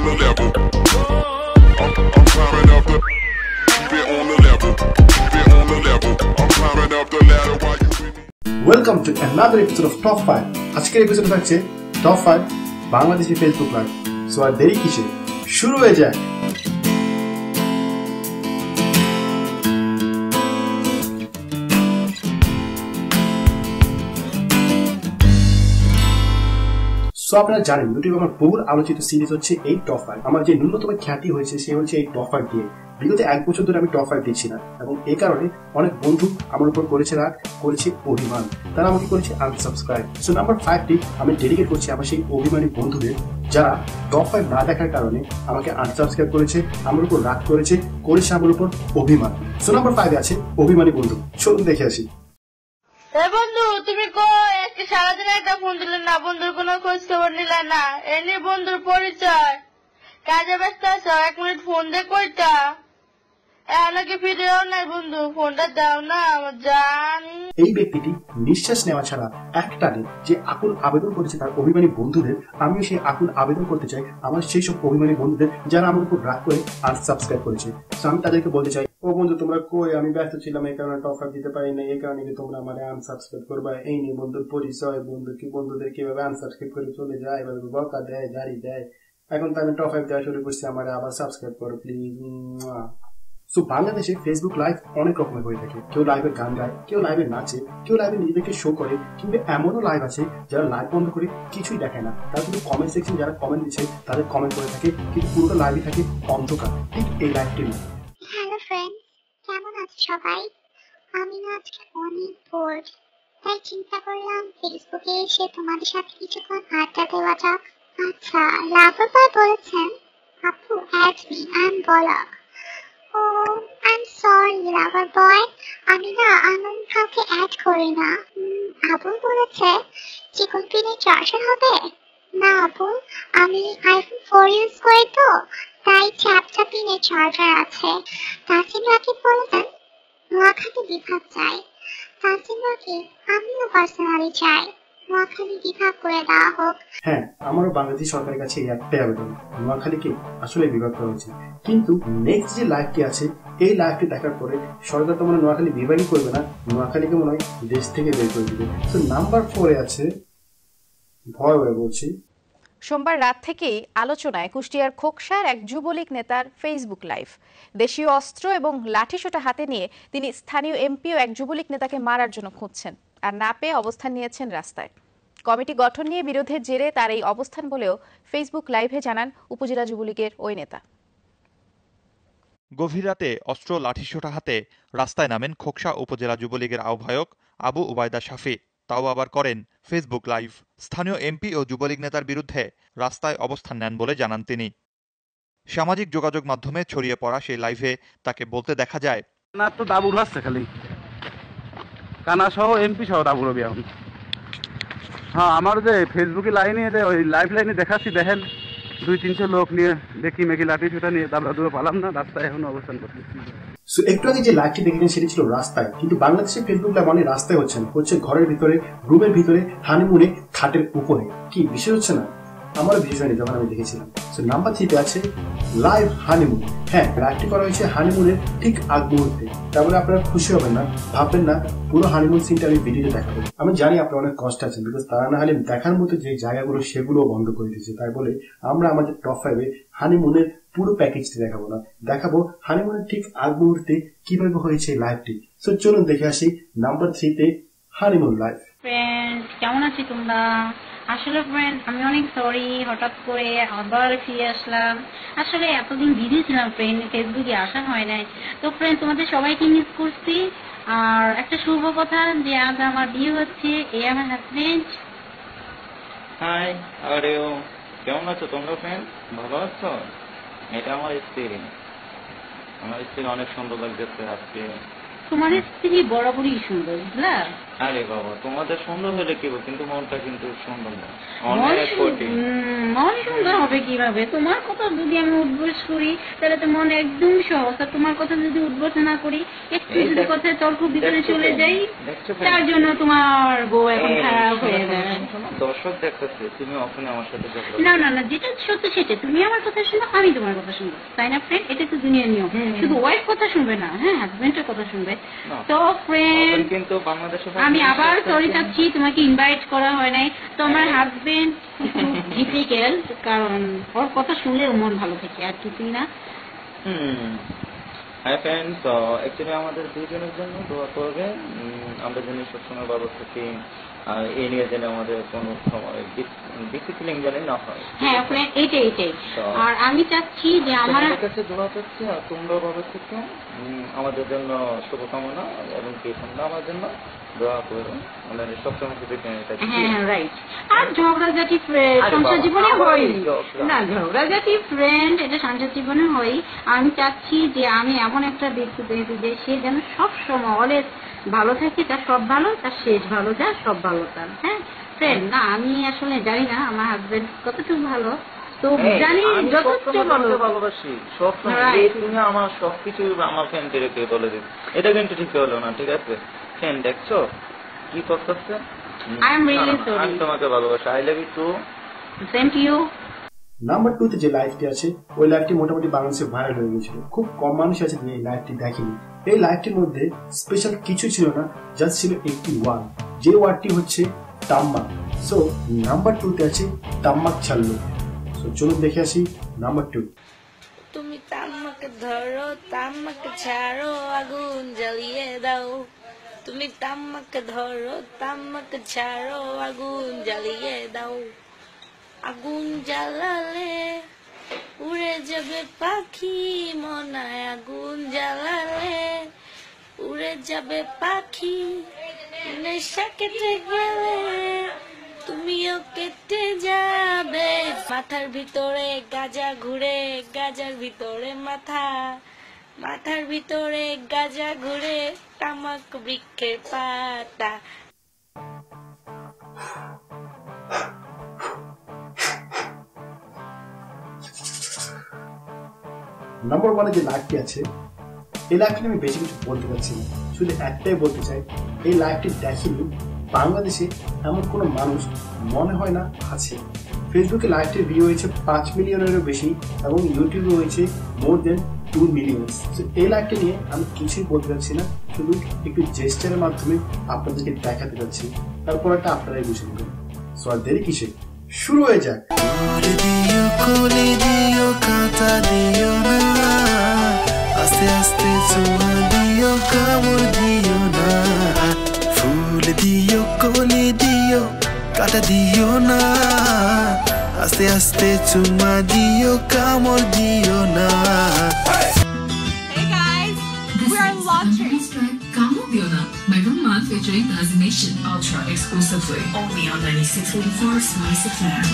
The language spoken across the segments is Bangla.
the level. I'm climbing up the. Keep it on the level. Keep it on the level. I'm climbing up the ladder while you with me. Welcome to another episode of Top 5. আজকের এপিসোডে থাকছে top 5 Bangladeshi Facebook live. So আর দেরি কিসে, শুরু হয়ে যাক। সো আপনারা জানেন ইউটিউবে আমার বহুল আলোচিত সিরিজ হচ্ছে এই টপ 5। আমার যে ন্যূনতম খ্যাতি হয়েছে সে হচ্ছে এই টপ 5 দিয়ে। বিগত 1 বছর ধরে আমি টপ 5 দিচ্ছি না, এবং এই কারণে অনেক বন্ধু আমার উপর করেছে রাগ, করেছে অভিমান, তারা আমাকে করেছে আনসাবস্ক্রাইব। সো নাম্বার 5টি আমি ডেডিকেট করছি আমার সেই অভিমানী বন্ধুদের, যারা টপ 5 না দেখার কারণে আমাকে আনসাবস্ক্রাইব করেছে, আমার উপর রাগ করেছে আমার উপর অভিমান। সো নাম্বার 5 আছে অভিমানী বন্ধু। চলুন দেখে আসি। বন্ধু তুমি কই? আজকে সারাদিন একটা ফোন দিলে না, বন্ধুর কোনো খোঁজ খবর নিলে না। এনে বন্ধুর পরিচয়, কাজে ব্যস্ত আছো, 1 মিনিট ফোন দে। কইটা এলাকে ফিরেও নাই বন্ধু, ফোনটা দাও না আমার জান। এই ব্যক্তিটি নিঃশ্বাস নেওয়া ছাড়া একটানে যে আকুল আবেদন করেছে তার অভিমানী বন্ধুদের, আমিও সেই আকুল আবেদন করতে চাই আমার সেই সব অভিমানী বন্ধুদের যারা আমার উপর রাগ করে আনসাবস্ক্রাইব করেছে। আমি তাদেরকে বলতে চাই, ও বন্ধু তোমরা কই? আমি ব্যস্ত ছিলাম, এই কারণে টপ 5 দিতে পারি না, এই কারণে কি তোমরা আমার আনসাবস্ক্রাইব করবা? এই নিয়ে বন্ধুর পরিচয়, বন্ধুদের কিভাবে আনসাবস্ক্রাইব করে চলে যায়, এভাবে বকা দেয়, গাড়ি দেয়। এখন তো আমি টপ 5 দেওয়া শুরু করছি, আমার আবার সাবস্ক্রাইব করো প্লিজ। সো বাংলাদেশে ফেসবুক লাইভ অনেক রকমের হয়ে থাকে। কেউ লাইভে গান গায়, কেউ লাইভে নাচে, কেউ লাইভে নিজেদেরকে শো করে, কিন্তু এমনও লাইভ আছে যারা লাইভ বন্ধ করে কিছুই দেখে না, তারা শুধু কমেন্ট সেকশন যারা কমেন্ট দিচ্ছে তাদের কমেন্ট করে থাকে, কিন্তু পুরোটা লাইভে থাকে অন্ধকার। ঠিক এই লাইভটির মতো। হ্যালো ফ্রেন্ডস, কেমন আছো সবাই? আমি না আজকে অনেক বোর্ড, তাই চিন্তা করলাম ফেসবুকে এসে তোমাদের সাথে কিছুক্ষণ আড্ডা দেওয়া যাক। আচ্ছা, লাভার বয় বলেছেন আপু add me, I am block. Oh I am sorry lover boy, আমি না আনন্দ কাউকে অ্যাড করি না। আপু বলেছে চিকন পিনে চার্জার হবে না আপু, আমি আইফোন 4 ইউজ করি তো, তাই চ্যাপটা পিনে চার্জার আছে। তাসিম রাকিব বলেছেন নোয়াখালী বিভাগ চাই। তাসিম রাকিব আমিও পার্সোনালি চাই নোয়াখালী বিভাগ করে দেওয়া হোক। হ্যাঁ, আমারও বাংলাদেশ সরকারের কাছে এই একটাই আবেদন, নোয়াখালীকে আসলে বিভাগ করা উচিত। কিন্তু নেক্সট যে লাইভটি আছে, এই লাইভটি দেখার পরে সরকার তো মনে নোয়াখালী বিভাগই করবে না, নোয়াখালীকে মনে হয় দেশ থেকে বের করে দিবে। তো নাম্বার 4 আছে, ভয় হয়ে বলছি, সোমবার রাত থেকেই আলোচনায় কুষ্টিয়ার খোকসার এক যুবলীগ নেতার ফেসবুক লাইভ। দেশীয় অস্ত্র এবং লাঠিসোঁটা হাতে নিয়ে তিনি স্থানীয় এমপি ও এক যুবলীগ নেতাকে মারার জন্য খুঁজছেন, আর না পেয়ে অবস্থান নিয়েছেন রাস্তায়। কমিটি গঠন নিয়ে বিরোধের জেরে তার এই অবস্থান বলেও ফেসবুক লাইভে জানান উপজেলা যুবলীগের ওই নেতা। গভীর রাতে অস্ত্র লাঠিসোঁটা হাতে রাস্তায় নামেন খোকসা উপজেলা যুবলীগের আহ্বায়ক আবু উবায়দা শাফি, তাও আবার করেন ফেসবুক লাইভ। স্থানীয় এমপি ও যুবলীগ নেতার বিরুদ্ধে রাস্তায় অবস্থান নেন বলে জানান তিনি। সামাজিক যোগাযোগ মাধ্যমে ছড়িয়ে পড়া সেই লাইভে তাকে বলতে দেখা যায়, না তো দাবুর হচ্ছে খালি কানা সহ এমপি সহ দাবুর হবে এখন। হ্যাঁ, আমার যে ফেসবুকে লাইনে ওই লাইভ লাইনে দেখাচ্ছি, দেখেন 200-300 লোক নিয়ে দেখি মেকি লাঠি ছুটা নিয়ে দাবড়া দূরে পালাম না, রাস্তায় এখন অবস্থান করতেছি। সো একটু আগে যে লাইভটি দেখলেন সেটি ছিল রাস্তায়, কিন্তু বাংলাদেশের ফেসবুক লাইভ অনেক রাস্তায় হচ্ছে না, হচ্ছে ঘরের ভিতরে, রুমের ভিতরে, হানিমুনে, খাটের উপরে। কি বিষয় হচ্ছে না? আমারও বিষয় হয়নি যখন আমি দেখেছিলাম। সো নাম্বার 3 আছে লাইভ হানিমুন। হ্যাঁ, লাইভটি করা হয়েছে হানিমুনের ঠিক আগ মুহূর্তে। তারপরে আপনারা খুশি হবেন না, ভাববেন না পুরো হানিমুন সিনটা আমি ভিডিওতে দেখাবো। আমি জানি আপনারা অনেক কষ্ট আছেন, বিকজ তারা না হলে দেখার মতো যে জায়গাগুলো সেগুলো বন্ধ করে দিয়েছে। তাই বলে আমরা আমাদের টপ 5 হানিমুনের পুরো প্যাকেজটি দেখাবো না, দেখাবো হানিমুনের ঠিক আগ মুহূর্তে কিভাবে হয়েছে লাইভটি। সো চলুন দেখে আসি নাম্বার 3 হানিমুন লাইভ। ফ্রেন্ড কেমন আছি তোমরা? আসলে ফ্রেন্ড আমি অনেক সরি, হঠাৎ করে আবার ফিরে আসলাম। আসলে এতদিন বিজি ছিলাম ফ্রেন্ড, ফেসবুকে আসা হয় নাই। তো ফ্রেন্ড তোমাদের সবাইকে মিস করছি। আর একটা শুভ কথা যে আজ আমার বিয়ে হচ্ছে, এই আমার হাজবেন্ড। হাই, আরেও কেমন আছো তোমরা ফ্রেন্ড? ভালো আছো? এটা আমার স্ত্রী। আমার স্ত্রী অনেক সুন্দর লাগতেছে আজকে। তোমার স্ত্রী বরাবরই সুন্দর, বুঝলা? আরে বাবা, তোমাদের সুন্দর হলে কি হবে, কিন্তু মনটা কিন্তু সুন্দর না, অনেক কঠিন। মন সুন্দর হবে কিভাবে? তোমার কথা যদি আমি উদ্বোস করি তাহলে তো মন একদম সহজ, আর তোমার কথা যদি উদ্বোস না করি, একটু যদি কথায় তর্ক বিতরণে চলে যাই, তার জন্য তোমার বউ এখন খারাপ হয়ে যাবে। দর্শক দেখতেছে তুমি ওখানে আমার সাথে না না না, যেটা সত্য সেটা, তুমি আমার কথা শুনো, আমি তোমার কথা শুনবো, তাই না ফ্রেন্ড? এটা তো দুনিয়ার নিয়ম। শুধু ওয়াইফ কথা শুনবে না, হ্যাঁ, হাজবেন্ডের কথা শুনবে। তো ফ্রেন্ড, কিন্তু বাংলাদেশে আমি আবার সরি চাচ্ছি, তোমাকে ইনভাইট করা হয় নাই। তো আমার হাজবেন্ড খুব ডিফিকাল্ট, কারণ ওর কথা শুনলে মন ভালো থাকে, আর কিছুই না। হ্যাঁ ফ্রেন্ড, তো অ্যাকচুয়ালি আমাদের দুজনের জন্য দোয়া করবে, আমরা যেন সবসময় ভালো থাকি, আর এই নিয়ে যেন আমাদের কোনো সময় ডিসিপ্লিন যেন না হয়। হ্যাঁ ফ্রেন্ড, এইটাই। আর আমি চাচ্ছি যে আমার কাছে দোয়া করছি, আর তোমরা ভালো থেকে আমাদের জন্য শুভকামনা, এবং কি তোমরা আমার জন্য দোয়া করো, আমাদের সবসময় দেখে। হ্যাঁ রাইট। আর ঝগড়াঝাটি সংসার জীবনে হয় না, ঝগড়াঝাটি ফ্রেন্ড এটা সংসার জীবনে হয়। আমি চাচ্ছি যে আমি এমন একটা ব্যক্তি পেয়েছি যে সে যেন সবসময় অলওয়েজ ভালো থাকে, তার সব ভালো, তার শেষ ভালো, যা সব ভালো তার। হ্যাঁ ফ্রেন্ড, না আমি আসলে জানি না আমার হাজবেন্ড কতটুকু ভালো, তো জানি যথেষ্ট ভালোবাসি সবসময়। তুমি আমার সবকিছু আমার ফ্রেন্ডকে বলে দিন, এটা কিন্তু ঠিক হলো না, ঠিক আছে ফ্রেন্ড? দেখছো কি করতেছে? I am really sorry. আমি তোমাকে ভালোবাসি, I love you too. Same to you. Number 2 তে যে লাইভটি আছে, ওই লাইভটি মোটামুটি বাংলাদেশে ভাইরাল হয়ে গেছিল। খুব কম মানুষ আছে যে এই লাইভটি দেখেনি। এই লাইভটির মধ্যে স্পেশাল কিছু ছিল না, জাস্ট ছিল একটি ওয়ার্ড, যে ওয়ার্ডটি হচ্ছে তাম্মাক। সো নাম্বার 2 তে আছে তাম্মাক ছাড়লো। সো চলুন দেখে আসি নাম্বার 2। তুমি তাম্মাকে ধরো, তাম্মাকে ছাড়ো, আগুন জ্বালিয়ে দাও। তুমি তাম্মাকে ধরো, তাম্মাকে ছাড়ো, আগুন জ্বালিয়ে দাও। আগুন জ্বালালে উড়ে যাবে পাখি, মনায় আগুন জ্বালালে উড়ে যাবে পাখি। নেশা কেটে গেলে তুমিও কেটে যাবে। মাথার ভিতরে গাজা ঘুরে, গাজার ভিতরে মাথা, মাথার ভিতরে গাজা ঘুরে, তামাক বৃক্ষের পাতা। নাম্বার 1 যে লাইভটি আছে, এই লাইভটি আমি বেশি কিছু বলতে পারছি না, শুধু একটাই বলতে চাই, এই লাইভটি দেখেনি বাংলাদেশে এমন কোনো মানুষ মনে হয় না আছে। ফেসবুকে লাইভটির ভিউ হয়েছে 5 মিলিয়নেরও বেশি, এবং ইউটিউবে হয়েছে মোর দেন 2 মিলিয়ন। এই লাইভটি নিয়ে আমি কিছুই বলতে পারছি না, শুধু একটু জেস্টারের মাধ্যমে আপনাদেরকে দেখাতে যাচ্ছি, তারপর একটা আপনারাই বুঝে নেবেন। সো আর দেরি কিসে, শুরু হয়ে যাক। আস্তে আস্তে চুমা দিও, কামড় দিও না, ফুল দিও, কলি দিও, কাটা দিও না, আস্তে আস্তে চুমা দিও, কামড় দিও না। Hey guys, we are launching Kamu Diona by Vermont featuring Designation Ultra exclusively only on 96.4 Slice FM.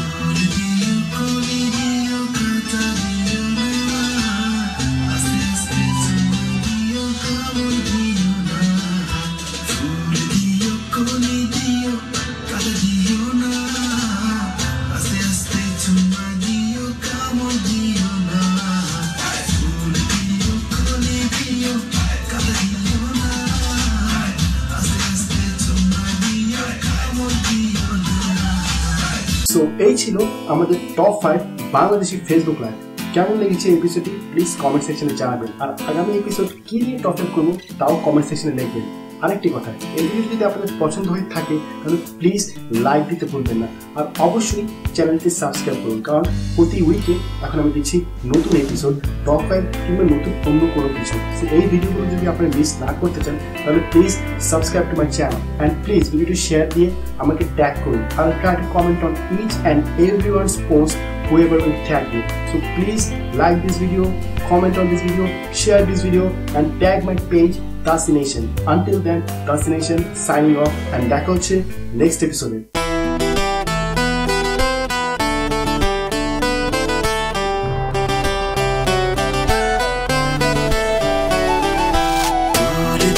So এই ছিল আমাদের টপ 5 বাংলাদেশি ফেসবুক লাইভ। কেমন লেগেছে এপিসোডটি প্লিজ কমেন্ট সেকশনে জানাবেন, আর আগামী এপিসোড কি নিয়ে টপিক করবো তাও কমেন্ট সেকশনে লিখবেন। আরেকটি কথা, এই ভিডিও যদি আপনাদের পছন্দ হয়ে থাকে তাহলে প্লিজ লাইক দিতে ভুলবেন না, আর অবশ্যই চ্যানেলটি সাবস্ক্রাইব করুন, কারণ প্রতি উইকে এখন আমি দিচ্ছি নতুন এপিসোড, টপ 5 কিংবা নতুন অন্য কোনো কিছু। এই ভিডিওগুলো যদি আপনারা মিস না করতে চান তাহলে please subscribe to my channel, and please ভিডিওটি শেয়ার দিয়ে আমাকে ট্যাগ করুন। I will try to comment on each and everyone's post whoever will tag me. So please like this video, comment on this video, share this video, and tag my page Destination. Until then, Destination signing off, and দেখা হচ্ছে next episode.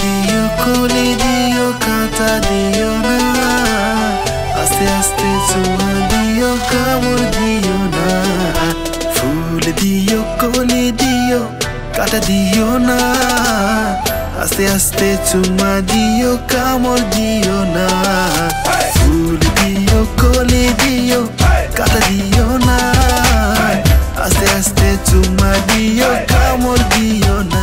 Diyo, kuli diyo, kata diyo. কামড় দিও না ফুল দিও কলি দিও কাটা দিও না আস্তে আস্তে চুমা দিও কামড় দিও না ফুল দিও কলি দিও কাটা দিও না আস্তে আস্তে চুমা দিও কামড় দিও না